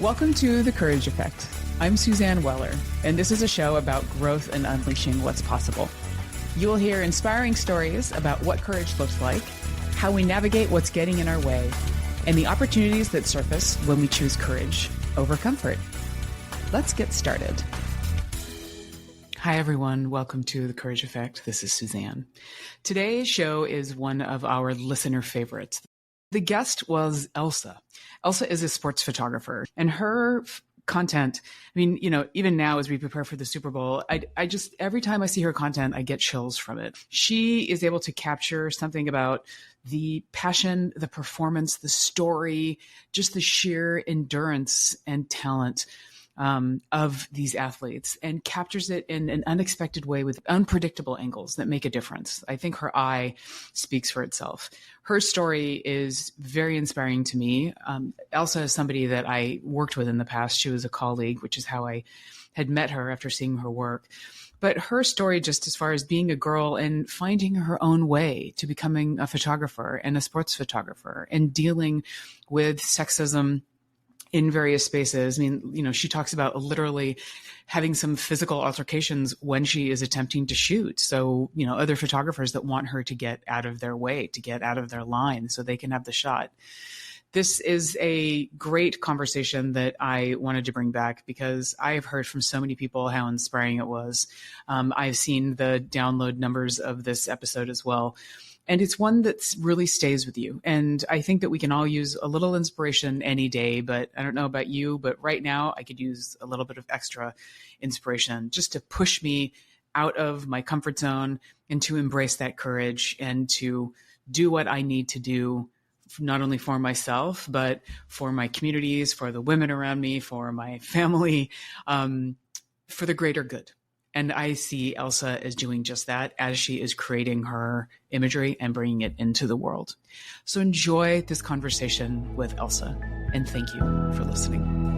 Welcome to The Courage Effect. I'm Suzanne Weller, and this is a show about growth and unleashing what's possible. You will hear inspiring stories about what courage looks like, how we navigate what's getting in our way, and the opportunities that surface when we choose courage over comfort. Let's get started. Hi, everyone. Welcome to The Courage Effect. This is Suzanne. Today's show is one of our listener favorites. The guest was Elsa. Elsa is a sports photographer, and her content, even now as we prepare for the Super Bowl, I just, every time I see her content, I get chills from it. She is able to capture something about the passion, the performance, the story, just the sheer endurance and talent of these athletes, and captures it in an unexpected way with unpredictable angles that make a difference. I think her eye speaks for itself. Her story is very inspiring to me. Elsa is somebody that I worked with in the past. She was a colleague, which is how I had met her after seeing her work. But her story, just as far as being a girl and finding her own way to becoming a photographer and a sports photographer and dealing with sexism in various spaces. She talks about literally having some physical altercations when she is attempting to shoot. So, other photographers that want her to get out of their way, to get out of their line so they can have the shot. This is a great conversation that I wanted to bring back because I have heard from so many people how inspiring it was. I've seen the download numbers of this episode as well. And it's one that really stays with you. And I think that we can all use a little inspiration any day, but I don't know about you, but right now I could use a little bit of extra inspiration just to push me out of my comfort zone and to embrace that courage and to do what I need to do, not only for myself, but for my communities, for the women around me, for my family, for the greater good. And I see Elsa as doing just that as she is creating her imagery and bringing it into the world. So enjoy this conversation with Elsa, and thank you for listening.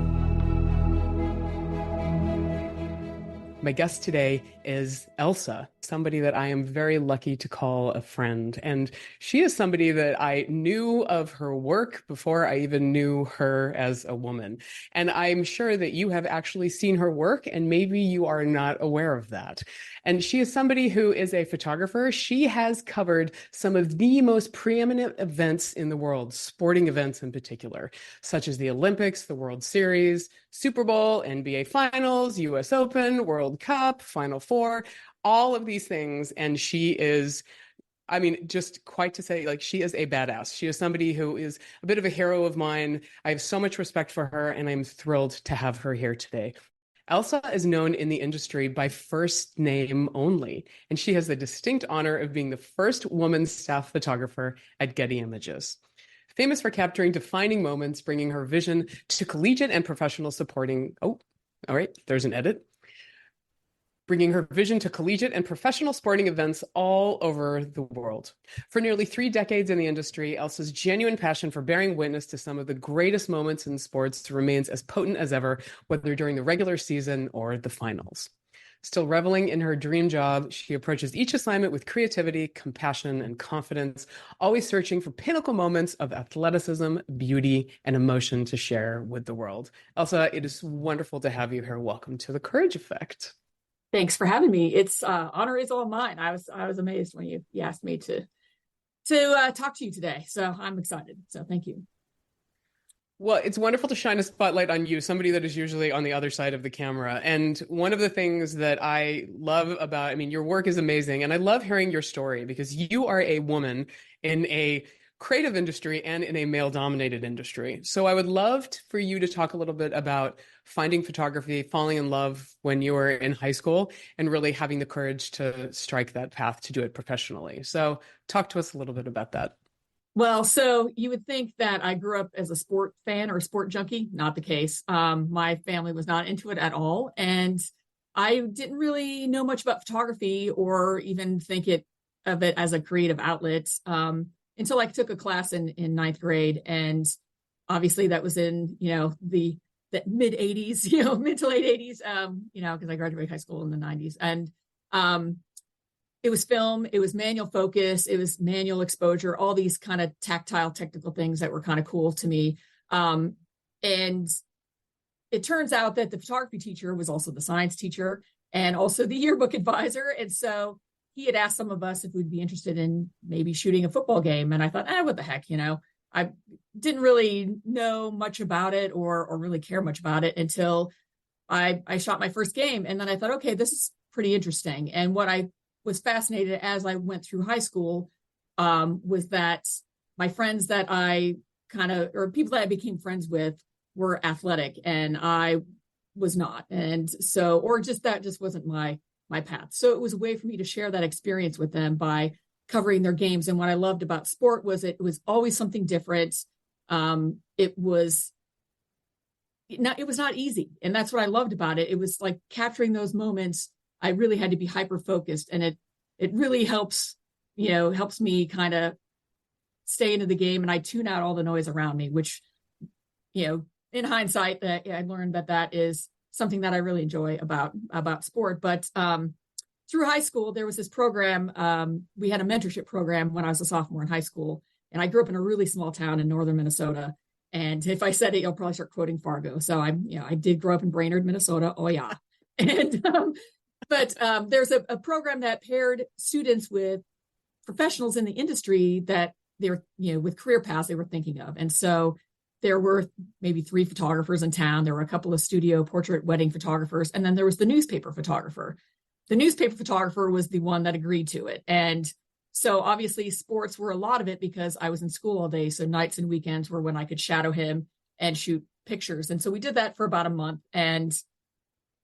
My guest today is Elsa, somebody that I am very lucky to call a friend. And she is somebody that I knew of her work before I even knew her as a woman. And I'm sure that you have actually seen her work, and maybe you are not aware of that. And she is somebody who is a photographer. She has covered some of the most preeminent events in the world, sporting events in particular, such as the Olympics, the World Series, Super Bowl, NBA Finals, US Open, World Cup, Final Four, all of these things. And she is, just quite to say, she is a badass. She is somebody who is a bit of a hero of mine. I have so much respect for her, and I'm thrilled to have her here today. Elsa is known in the industry by first name only, and she has the distinct honor of being the first woman staff photographer at Getty Images. Famous for capturing defining moments, bringing her vision to collegiate and professional sporting events all over the world. For nearly 3 decades in the industry, Elsa's genuine passion for bearing witness to some of the greatest moments in sports remains as potent as ever, whether during the regular season or the finals. Still reveling in her dream job, she approaches each assignment with creativity, compassion, and confidence, always searching for pinnacle moments of athleticism, beauty, and emotion to share with the world. Elsa, it is wonderful to have you here. Welcome to The Courage Effect. Thanks for having me. It's honor is all mine. I was amazed when you asked me to talk to you today. So I'm excited. So thank you. Well, it's wonderful to shine a spotlight on you, somebody that is usually on the other side of the camera. And one of the things that I love about, your work is amazing. And I love hearing your story because you are a woman in a creative industry and in a male-dominated industry. So I would love for you to talk a little bit about finding photography, falling in love when you were in high school, and really having the courage to strike that path to do it professionally. So talk to us a little bit about that. Well, so you would think that I grew up as a sport fan or a sport junkie. Not the case. My family was not into it at all. And I didn't really know much about photography or even think of it as a creative outlet until I took a class in ninth grade. And obviously that was in, the mid 80s, mid to late 80s, because I graduated high school in the 90s. And it was film, it was manual focus, it was manual exposure, all these kind of tactile technical things that were kind of cool to me. And it turns out that the photography teacher was also the science teacher and also the yearbook advisor. And so he had asked some of us if we'd be interested in maybe shooting a football game. And I thought, what the heck, I didn't really know much about it or really care much about it until I shot my first game. And then I thought, okay, this is pretty interesting. And what I was fascinated as I went through high school was that my friends that or people that I became friends with were athletic and I was not. And so, that just wasn't my path. So it was a way for me to share that experience with them by covering their games. And what I loved about sport was it was always something different. It was not easy. And that's what I loved about it. It was like capturing those moments. I really had to be hyper focused, and it really helps me kind of stay into the game, and I tune out all the noise around me, which, in hindsight, I learned that is something that I really enjoy about sport. But through high school, there was this program. We had a mentorship program when I was a sophomore in high school, and I grew up in a really small town in northern Minnesota. And if I said it, you'll probably start quoting Fargo. So I did grow up in Brainerd, Minnesota. Oh yeah. And but there's a program that paired students with professionals in the industry that they're with career paths they were thinking of. And so there were maybe 3 photographers in town. There were a couple of studio portrait wedding photographers, and then there was the newspaper photographer. The newspaper photographer was the one that agreed to it. And so obviously sports were a lot of it because I was in school all day. So nights and weekends were when I could shadow him and shoot pictures. And so we did that for about a month. And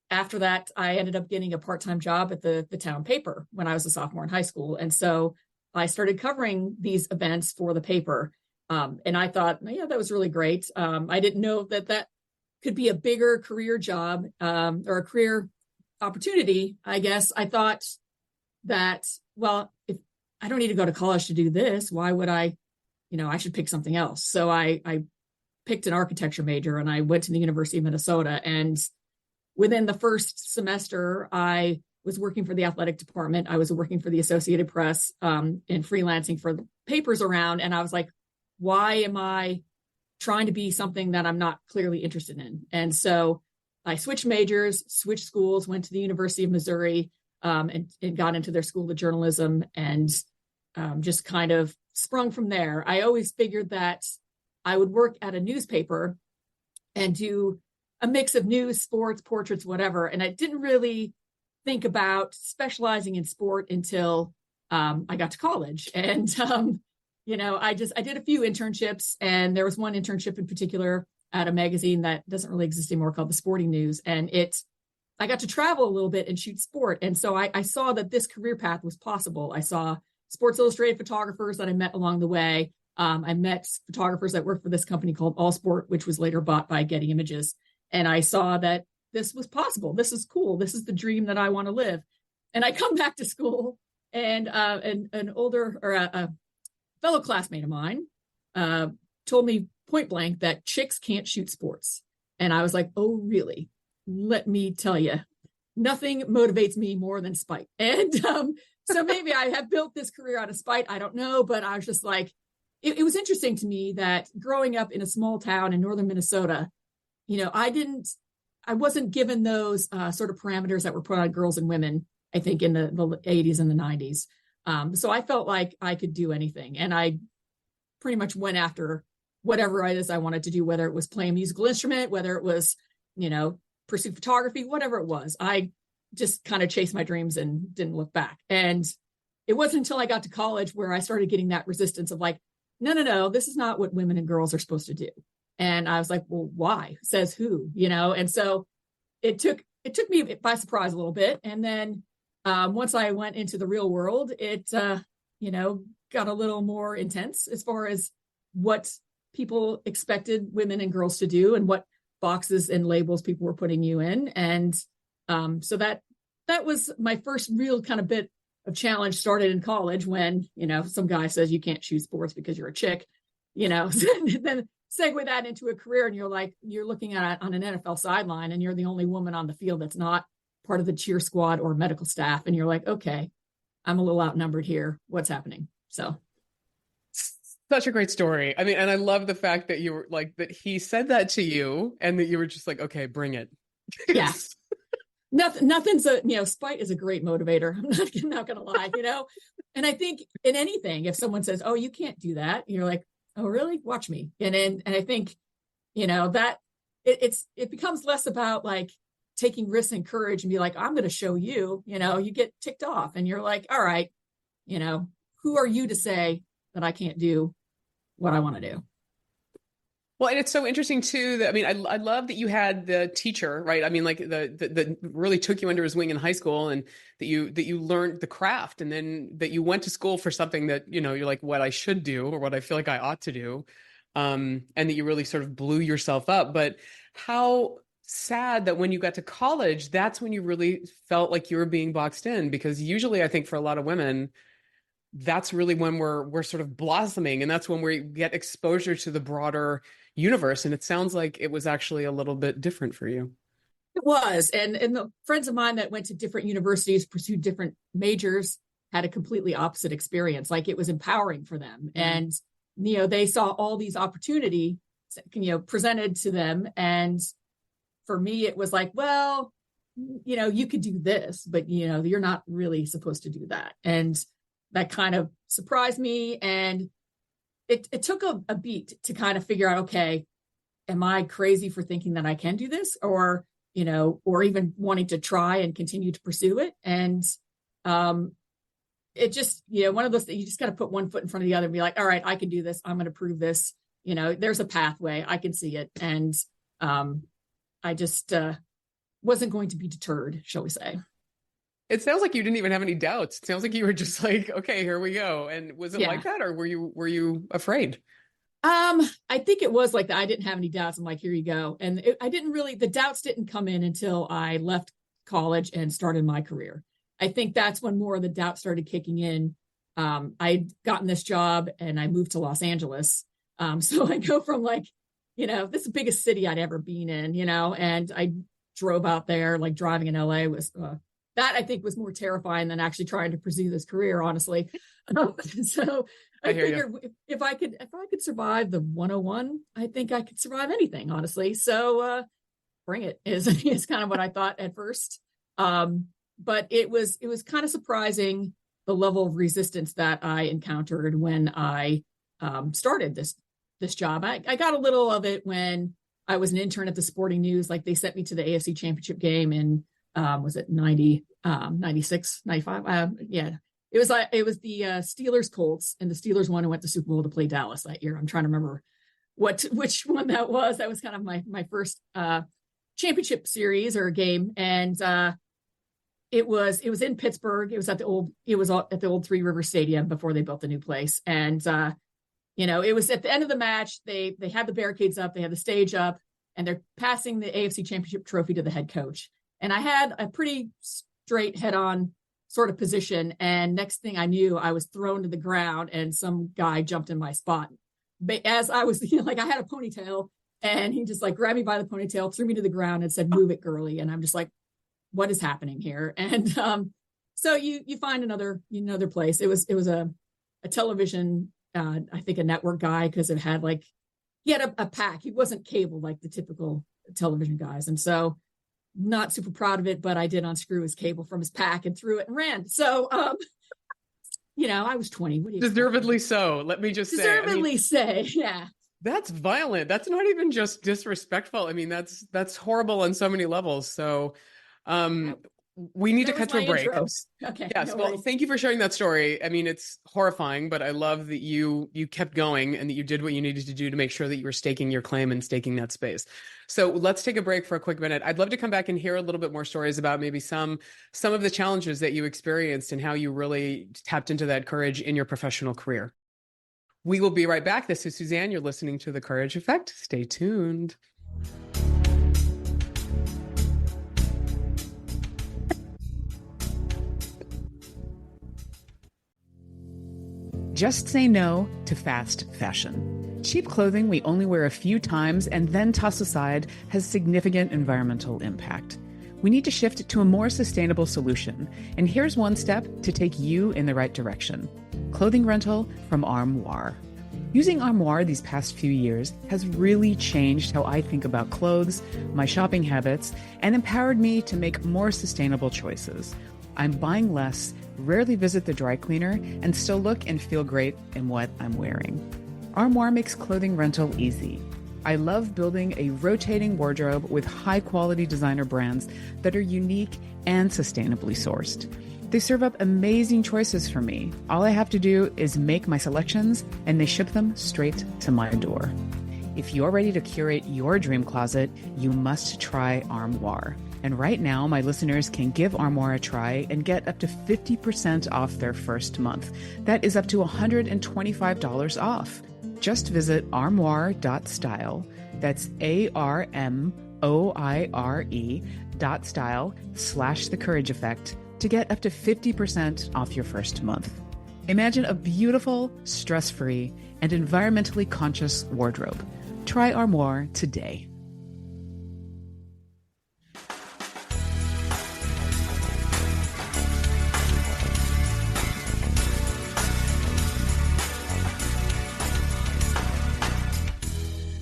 after that, I ended up getting a part-time job at the town paper when I was a sophomore in high school. And so I started covering these events for the paper. And I thought, that was really great. I didn't know that could be a bigger career job or a career opportunity. I guess I thought that, if I don't need to go to college to do this, why would I should pick something else. So I picked an architecture major and I went to the University of Minnesota. And within the first semester, I was working for the athletic department. I was working for the Associated Press and freelancing for the papers around. And I was like, why am I trying to be something that I'm not clearly interested in? And so I switched majors, switched schools, went to the University of Missouri and got into their school of journalism and just kind of sprung from there. I always figured that I would work at a newspaper and do a mix of news, sports, portraits, whatever. And I didn't really think about specializing in sport until I got to college. And, I did a few internships, and there was one internship in particular at a magazine that doesn't really exist anymore called The Sporting News. And I got to travel a little bit and shoot sport. And so I saw that this career path was possible. I saw Sports Illustrated photographers that I met along the way. I met photographers that worked for this company called All Sport, which was later bought by Getty Images. And I saw that this was possible. This is cool. This is the dream that I want to live. And I come back to school, and an older or a fellow classmate of mine told me point blank that chicks can't shoot sports. And I was like, oh, really? Let me tell you, nothing motivates me more than spite. And so maybe I have built this career out of spite. I don't know. But I was just like, it was interesting to me that growing up in a small town in northern Minnesota, I wasn't given those sort of parameters that were put on girls and women, I think, in the 80s and the 90s. So I felt like I could do anything. And I pretty much went after whatever it is I wanted to do, whether it was play a musical instrument, whether it was, pursue photography, whatever it was. I just kind of chased my dreams and didn't look back. And it wasn't until I got to college where I started getting that resistance of like, no, this is not what women and girls are supposed to do. And I was like, well, why? Says who? And so it took me by surprise a little bit. And then once I went into the real world, it, got a little more intense as far as what people expected women and girls to do and what boxes and labels people were putting you in. And so that was my first real kind of bit of challenge started in college when, some guy says you can't shoot sports because you're a chick, then segue that into a career. And you're looking at it on an NFL sideline and you're the only woman on the field that's not part of the cheer squad or medical staff. And you're like, okay, I'm a little outnumbered here. What's happening? So Such a great story. I mean, and I love the fact that you were like, that he said that to you and that you were just like, okay, bring it. Yeah. Nothing's spite is a great motivator. I'm not going to lie, and I think in anything, if someone says, oh, you can't do that, you're like, oh, really? Watch me. And I think, that it becomes less about like taking risks and courage and be like, I'm going to show you, you get ticked off and you're like, all right, who are you to say that I can't do what I want to do? Well, and it's so interesting too that, I mean, I love that you had the teacher, right? I mean, like the really took you under his wing in high school, and that you learned the craft, and then that you went to school for something that, you're like, what I should do or what I feel like I ought to do. And that you really sort of blew yourself up. But how sad that when you got to college, that's when you really felt like you were being boxed in, because usually I think for a lot of women, that's really when we're sort of blossoming, and that's when we get exposure to the broader universe. And it sounds like it was actually a little bit different for you. It was. And the friends of mine that went to different universities, pursued different majors, had a completely opposite experience. Like, it was empowering for them. And, they saw all these opportunities, presented to them. And for me, it was like, well, you could do this, but, you're not really supposed to do that. And that kind of surprised me. And it took a beat to kind of figure out, okay, am I crazy for thinking that I can do this? Or, or even wanting to try and continue to pursue it. And it just, one of those things, you just got to put one foot in front of the other and be like, all right, I can do this. I'm going to prove this. There's a pathway. I can see it. And I just wasn't going to be deterred, shall we say. It sounds like you didn't even have any doubts. It sounds like you were just like, okay, here we go. And was it like that, or were you afraid? I think it was like that. I didn't have any doubts. I'm like, here you go. And the doubts didn't come in until I left college and started my career. I think that's when more of the doubt started kicking in. I'd gotten this job and I moved to Los Angeles. So I go from like, this is the biggest city I'd ever been in, and I drove out there. Like, driving in LA was, that I think was more terrifying than actually trying to pursue this career, honestly. So I figured if I could survive the 101, I think I could survive anything, honestly. So bring it is kind of what I thought at first. But it was kind of surprising, the level of resistance that I encountered when I started this job. I got a little of it when I was an intern at the Sporting News. Like, they sent me to the AFC Championship game in was it 90, 96, 95? Yeah, it was the Steelers Colts, and the Steelers won and went to Super Bowl to play Dallas that year. I'm trying to remember which one that was. That was kind of my first championship series or game. And it was in Pittsburgh. It was at the old Three River Stadium before they built the new place. And it was at the end of the match. They had the barricades up, they had the stage up, and they're passing the AFC Championship trophy to the head coach. And I had a pretty straight head-on sort of position. And next thing I knew, I was thrown to the ground and some guy jumped in my spot. But as I was, I had a ponytail, and he just like grabbed me by the ponytail, threw me to the ground and said, "Move it, girly." And I'm just like, what is happening here? And so you find another place. It was a television, I think a network guy, because he had a pack. He wasn't cable like the typical television guys. And so, not super proud of it, but I did unscrew his cable from his pack and threw it and ran. So, I was 20. What do you Deservedly so. Let me just say, yeah. That's violent. That's not even just disrespectful. I mean, that's horrible on so many levels. So, we need to cut to a break. Okay. Yes. Well, thank you for sharing that story. I mean, it's horrifying, but I love that you kept going and that you did what you needed to do to make sure that you were staking your claim and staking that space. So let's take a break for a quick minute. I'd love to come back and hear a little bit more stories about maybe some of the challenges that you experienced and how you really tapped into that courage in your professional career. We will be right back. This is Suzanne. You're listening to The Courage Effect. Stay tuned. Just say no to fast fashion. Cheap clothing we only wear a few times and then toss aside has significant environmental impact. We need to shift to a more sustainable solution, and here's one step to take you in the right direction. Clothing rental from Armoire. Using Armoire these past few years has really changed how I think about clothes, my shopping habits, and empowered me to make more sustainable choices. I'm buying less, rarely visit the dry cleaner, and still look and feel great in what I'm wearing. Armoire makes clothing rental easy. I love building a rotating wardrobe with high-quality designer brands that are unique and sustainably sourced. They serve up amazing choices for me. All I have to do is make my selections, and they ship them straight to my door. If you're ready to curate your dream closet, you must try Armoire. And right now, my listeners can give Armoire a try and get up to 50% off their first month. That is up to $125 off. Just visit armoire.style. That's ARMOIRE.style/The Courage Effect to get up to 50% off your first month. Imagine a beautiful, stress-free, and environmentally conscious wardrobe. Try Armoire today.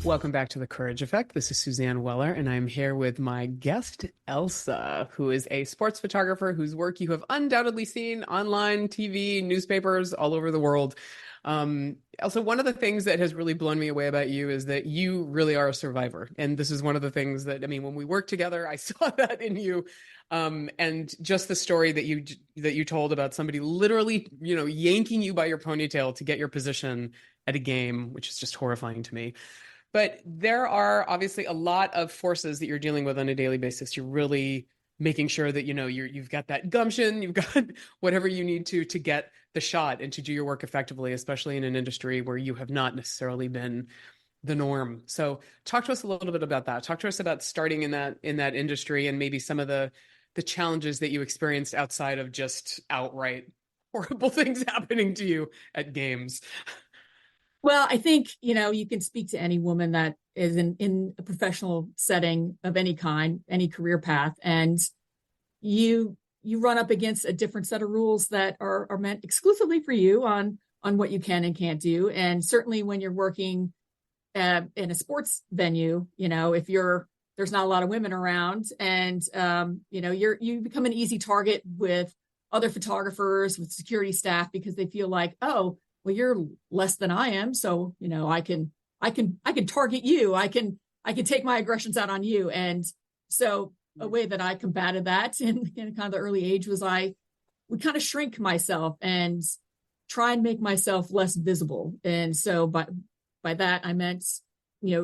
Welcome back to The Courage Effect. This is Suzanne Weller, and I'm here with my guest, Elsa, who is a sports photographer whose work you have undoubtedly seen online, TV, newspapers, all over the world. Elsa, one of the things that has really blown me away about you is that you really are a survivor. And this is one of the things that, I mean, when we worked together, I saw that in you. And just the story that you told about somebody literally, yanking you by your ponytail to get your position at a game, which is just horrifying to me. But there are obviously a lot of forces that you're dealing with on a daily basis. You're really making sure that, you've got that gumption, you've got whatever you need to get the shot and to do your work effectively, especially in an industry where you have not necessarily been the norm. So talk to us a little bit about that. Talk to us about starting in that industry and maybe some of the challenges that you experienced outside of just outright horrible things happening to you at games. Well, I think, you can speak to any woman that is in a professional setting of any kind, any career path, and you run up against a different set of rules that are meant exclusively for you on what you can and can't do. And certainly when you're working in a sports venue, if there's not a lot of women around and, you become an easy target with other photographers, with security staff, because they feel like, oh, well, you're less than I am. So, I can target you. I can take my aggressions out on you. And so a way that I combated that in kind of the early age was I would kind of shrink myself and try and make myself less visible. And so by that, I meant,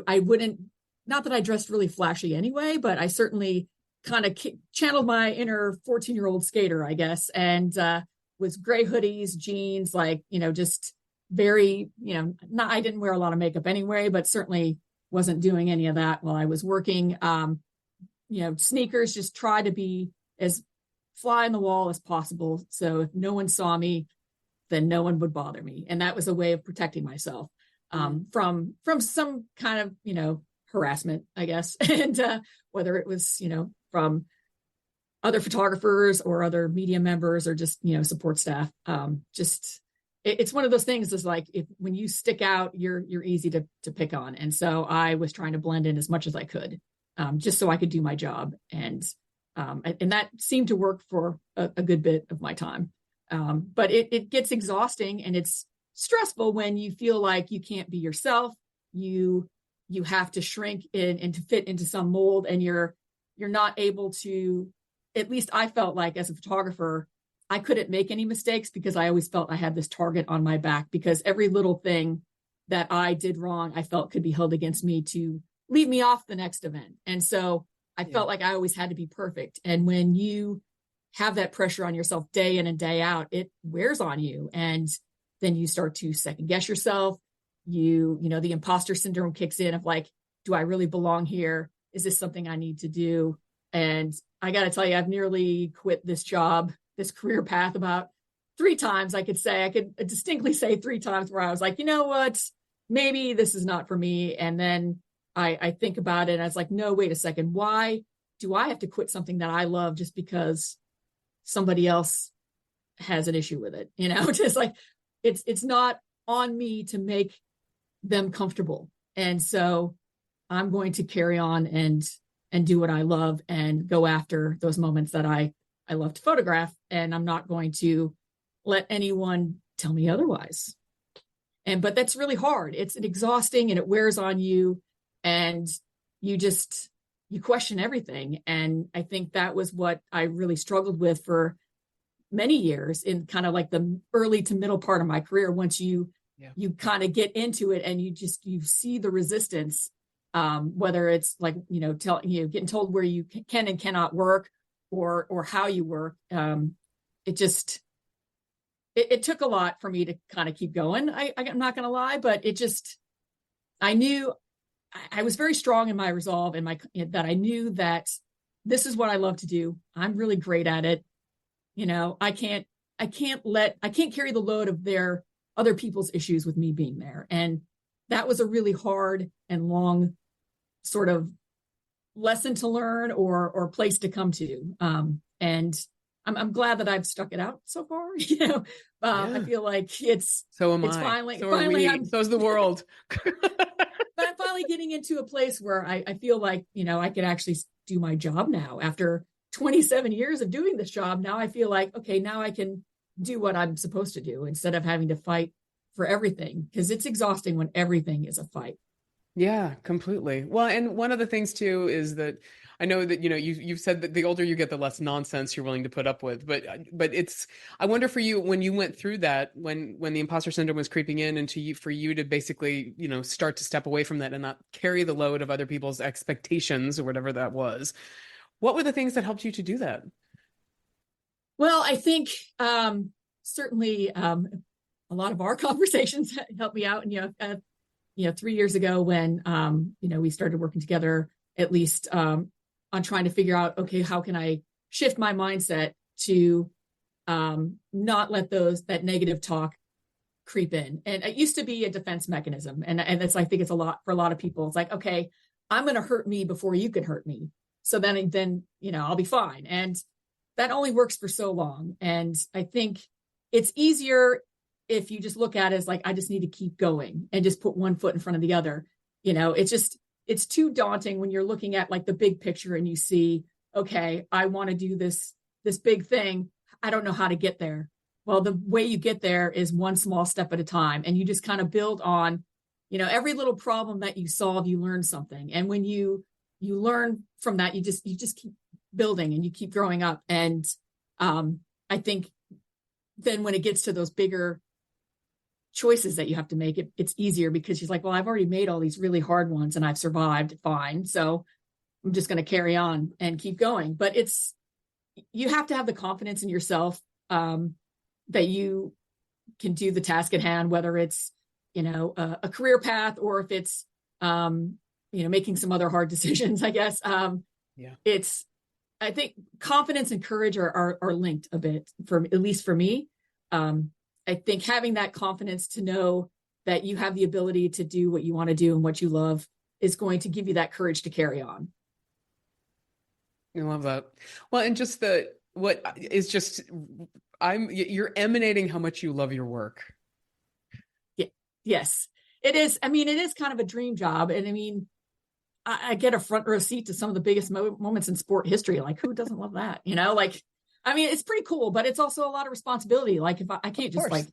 I wouldn't, not that I dressed really flashy anyway, but I certainly kind of channeled my inner 14-year-old skater, I guess. And, was gray hoodies, jeans, just very, I didn't wear a lot of makeup anyway, but certainly wasn't doing any of that while I was working. Sneakers, just try to be as fly on the wall as possible. So if no one saw me, then no one would bother me. And that was a way of protecting myself from some kind of, harassment, I guess. And whether it was, from other photographers or other media members or just, support staff. It's one of those things is like, when you stick out, you're easy to pick on. And so I was trying to blend in as much as I could, just so I could do my job. And that seemed to work for a good bit of my time. But it gets exhausting and it's stressful when you feel like you can't be yourself. You have to shrink in and to fit into some mold, and you're not able to. At least I felt like as a photographer, I couldn't make any mistakes because I always felt I had this target on my back, because every little thing that I did wrong, I felt could be held against me to leave me off the next event. And so I felt like I always had to be perfect. And when you have that pressure on yourself day in and day out, it wears on you. And then you start to second guess yourself. The imposter syndrome kicks in of like, do I really belong here? Is this something I need to do? And I got to tell you, I've nearly quit this job, this career path about 3 times. I could distinctly say 3 times where I was like, you know what, maybe this is not for me. And then I think about it and I was like, no, wait a second. Why do I have to quit something that I love just because somebody else has an issue with it? Just like, it's not on me to make them comfortable. And so I'm going to carry on and do what I love and go after those moments that I love to photograph. And I'm not going to let anyone tell me otherwise. But that's really hard. It's exhausting and it wears on you, and you question everything. And I think that was what I really struggled with for many years in kind of like the early to middle part of my career. Once you kind of get into it and you see the resistance, whether it's like, getting told where you can and cannot work or how you work. It took a lot for me to kind of keep going. I'm not going to lie, but I knew I was very strong in my resolve and that I knew that this is what I love to do. I'm really great at it. I can't carry the load of their other people's issues with me being there. And that was a really hard and long sort of lesson to learn or place to come to. And I'm glad that I've stuck it out so far. I feel like so am it's I. Finally, so are we. So's the world. But I'm finally getting into a place where I feel like, I can actually do my job now. After 27 years of doing this job, now I feel like, okay, now I can do what I'm supposed to do instead of having to fight for everything, because it's exhausting when everything is a fight. Yeah, completely. Well, and one of the things too is that I know that, you've said that the older you get, the less nonsense you're willing to put up with. But I wonder for you, when you went through that, when the imposter syndrome was creeping in, and for you to basically, start to step away from that and not carry the load of other people's expectations or whatever that was, what were the things that helped you to do that? Well, I think certainly a lot of our conversations helped me out. And 3 years ago when we started working together, at least on trying to figure out, okay, how can I shift my mindset to not let that negative talk creep in. And it used to be a defense mechanism, and that's, I think it's a lot for a lot of people. It's like, okay, I'm going to hurt me before you can hurt me, so then I'll be fine. And that only works for so long. And I think it's easier if you just look at it as like, I just need to keep going and just put one foot in front of the other. It's too daunting when you're looking at like the big picture and you see, okay, I want to do this big thing. I don't know how to get there. Well, the way you get there is one small step at a time. And you just kind of build on, every little problem that you solve, you learn something. And when you learn from that, you just keep building and you keep growing up. And I think then when it gets to those bigger choices that you have to make, it's easier, because she's like, well, I've already made all these really hard ones and I've survived fine. So I'm just going to carry on and keep going. But you have to have the confidence in yourself that you can do the task at hand, whether it's, a career path or if it's, making some other hard decisions, I guess. I think confidence and courage are linked a bit, at least for me. I think having that confidence to know that you have the ability to do what you want to do and what you love is going to give you that courage to carry on. I love that. Well, and you're emanating how much you love your work. Yeah. Yes, it is. I mean, it is kind of a dream job. And I mean, I get a front row seat to some of the biggest moments in sport history. Like, who doesn't love that? It's pretty cool, but it's also a lot of responsibility. Like, if I can't just like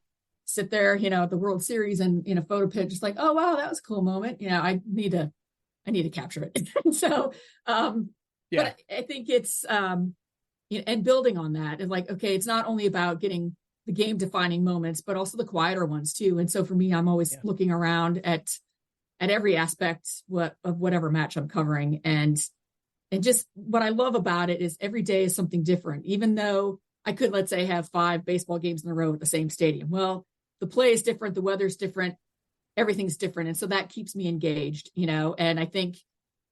sit there, at the World Series and in a photo pit, just like, oh, wow, that was a cool moment. I need to capture it. So, but I think it's, and building on that, and like, okay, it's not only about getting the game defining moments, but also the quieter ones too. And so for me, I'm always looking around at every aspect of whatever match I'm covering. And just what I love about it is every day is something different, even though I could, let's say, have 5 baseball games in a row at the same stadium. Well, the play is different. The weather's different. Everything's different. And so that keeps me engaged, and I think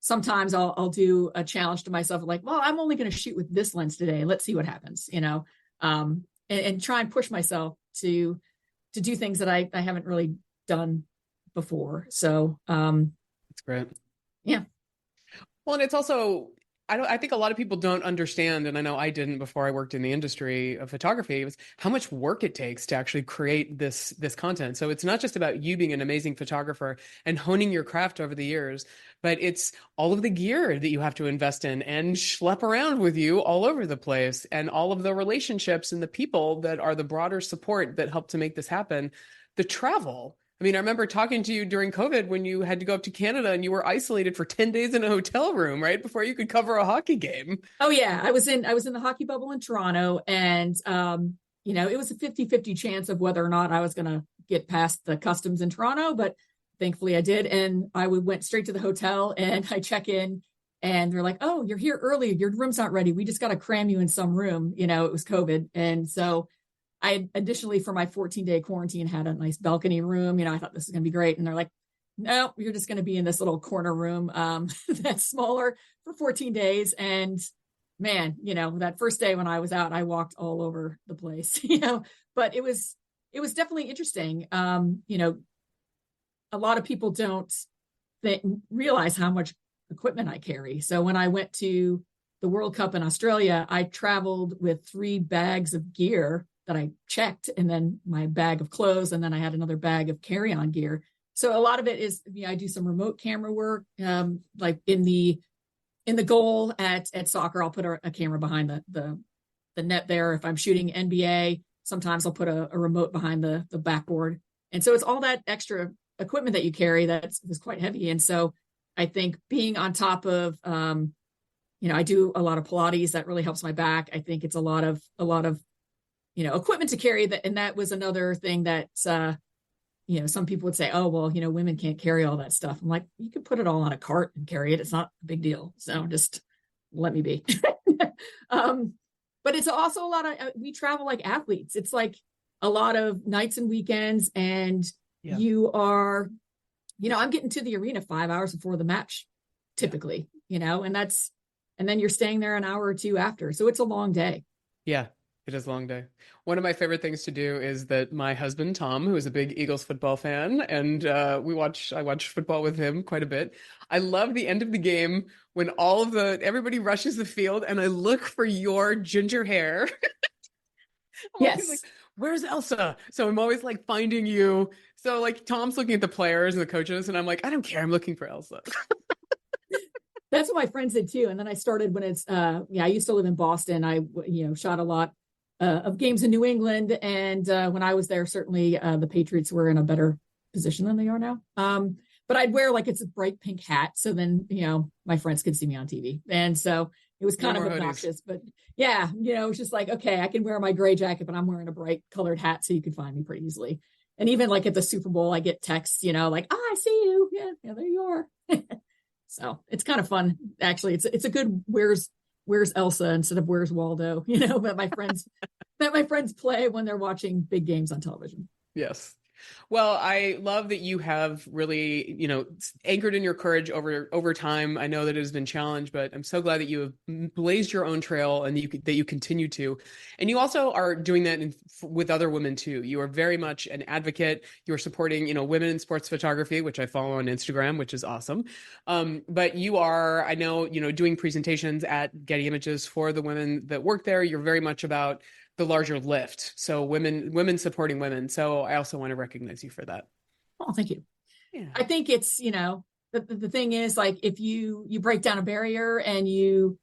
sometimes I'll do a challenge to myself, like, well, I'm only going to shoot with this lens today. Let's see what happens, and try and push myself to do things that I haven't really done before. So, that's great. Yeah. Well, and it's also, I think a lot of people don't understand, and I know I didn't before I worked in the industry of photography, was how much work it takes to actually create this content. So it's not just about you being an amazing photographer and honing your craft over the years, but it's all of the gear that you have to invest in and schlep around with you all over the place, and all of the relationships and the people that are the broader support that help to make this happen. The travel. I mean, I remember talking to you during COVID when you had to go up to Canada and you were isolated for 10 days in a hotel room, right? Before you could cover a hockey game. Oh yeah. I was in the hockey bubble in Toronto, and it was a 50-50 chance of whether or not I was gonna get past the customs in Toronto, but thankfully I did. And I went straight to the hotel and I check in and they're like, "Oh, you're here early. Your room's not ready. We just gotta cram you in some room." It was COVID. And so I additionally, for my 14-day quarantine, had a nice balcony room. I thought this is going to be great. And they're like, "No, you're just going to be in this little corner room that's smaller for 14 days. And man, that first day when I was out, I walked all over the place, but it was definitely interesting. A lot of people don't realize how much equipment I carry. So when I went to the World Cup in Australia, I traveled with 3 bags of gear that I checked, and then my bag of clothes, and then I had another bag of carry-on gear. So a lot of it is, I do some remote camera work, like in the goal at soccer. I'll put a camera behind the net there. If I'm shooting NBA, sometimes I'll put a remote behind the backboard. And so it's all that extra equipment that you carry that's quite heavy. And so I think being on top of, I do a lot of Pilates that really helps my back. I think it's a lot of equipment to carry that. And that was another thing that, some people would say, "Oh, well, women can't carry all that stuff." I'm like, you can put it all on a cart and carry it. It's not a big deal. So just let me be. But it's also a lot of, we travel like athletes. It's like a lot of nights and weekends, and you are, I'm getting to the arena 5 hours before the match, typically, and then you're staying there an hour or two after. So it's a long day. Yeah. It is a long day. One of my favorite things to do is that my husband, Tom, who is a big Eagles football fan, and I watch football with him quite a bit. I love the end of the game when everybody rushes the field and I look for your ginger hair. Yes. Like, "Where's Elsa?" So I'm always like finding you. So like Tom's looking at the players and the coaches, and I'm like, "I don't care. I'm looking for Elsa." That's what my friends did too. And then I started when I used to live in Boston. I, shot a lot of games in New England. And when I was there, certainly the Patriots were in a better position than they are now. But I'd wear it's a bright pink hat. So then, my friends could see me on TV. And so it was kind of obnoxious, but yeah, it was just like, okay, I can wear my gray jacket, but I'm wearing a bright colored hat. So you could find me pretty easily. And even at the Super Bowl, I get texts, like, "Oh, I see you." Yeah, there you are. So it's kind of fun. Actually, it's a good, where's Elsa instead of where's Waldo, that my friends play when they're watching big games on television. Yes. Well, I love that you have really, anchored in your courage over time. I know that it has been challenged, but I'm so glad that you have blazed your own trail and that you continue to. And you also are doing that with other women too. You are very much an advocate. You're supporting, women in sports photography, which I follow on Instagram, which is awesome. But you are, I know, doing presentations at Getty Images for the women that work there. You're very much about the larger lift. So women supporting women. So I also want to recognize you for that. Oh, thank you. Yeah. I think it's, the thing is, like, if you break down a barrier and you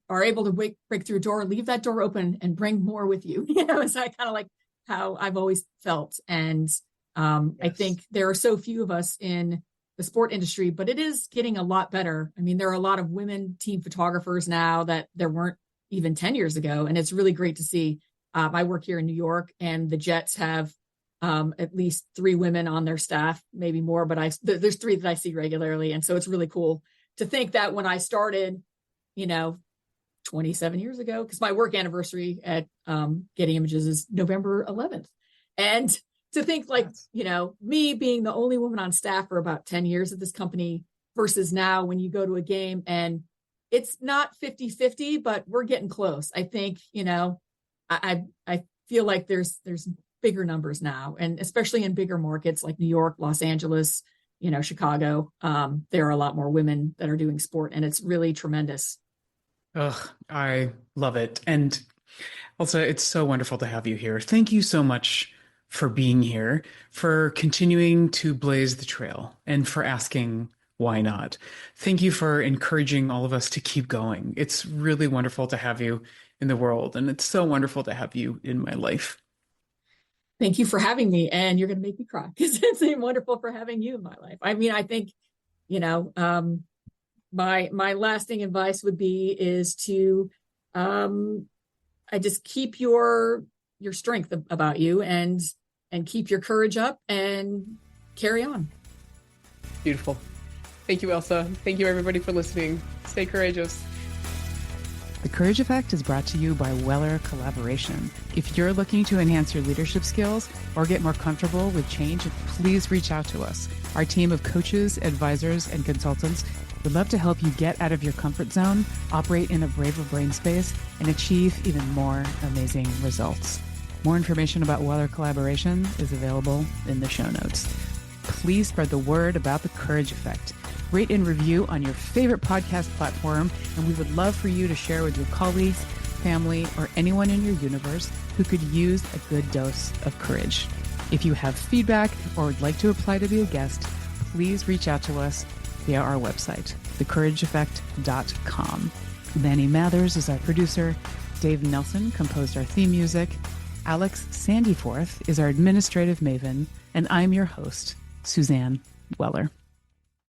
are able to break through a door, leave that door open and bring more with you. It's kind of like how I've always felt. And yes. I think there are so few of us in the sport industry, but it is getting a lot better. I mean, there are a lot of women team photographers now that there weren't even 10 years ago. And it's really great to see. I work here in New York, and the Jets have at least 3 women on their staff, maybe more, but there's 3 that I see regularly. And so it's really cool to think that when I started, 27 years ago, because my work anniversary at Getty Images is November 11th. And to think me being the only woman on staff for about 10 years at this company versus now when you go to a game and it's not 50-50, but we're getting close. I think, I feel like there's bigger numbers now, and especially in bigger markets like New York, Los Angeles, Chicago, there are a lot more women that are doing sport, and it's really tremendous. Ugh, I love it. And Elsa, it's so wonderful to have you here. Thank you so much for being here, for continuing to blaze the trail, and for asking why not. Thank you for encouraging all of us to keep going. It's really wonderful to have you in the world, and it's so wonderful to have you in my life. Thank you for having me. And you're going to make me cry because it's wonderful for having you in my life. I mean, I think, you know, my lasting advice would be is to I just keep your strength about you and keep your courage up and carry on. Beautiful. Thank you, Elsa. Thank you, everybody, for listening. Stay courageous. The Courage Effect is brought to you by Weller Collaboration. If you're looking to enhance your leadership skills or get more comfortable with change, please reach out to us. Our team of coaches, advisors, and consultants would love to help you get out of your comfort zone, operate in a braver brain space, and achieve even more amazing results. More information about Weller Collaboration is available in the show notes. Please spread the word about the Courage Effect. Rate and review on your favorite podcast platform, and we would love for you to share with your colleagues, family, or anyone in your universe who could use a good dose of courage. If you have feedback or would like to apply to be a guest, please reach out to us via our website, thecourageeffect.com. Manny Mathers is our producer. Dave Nelson composed our theme music. Alex Sandyforth is our administrative maven, and I'm your host, Suzanne Weller.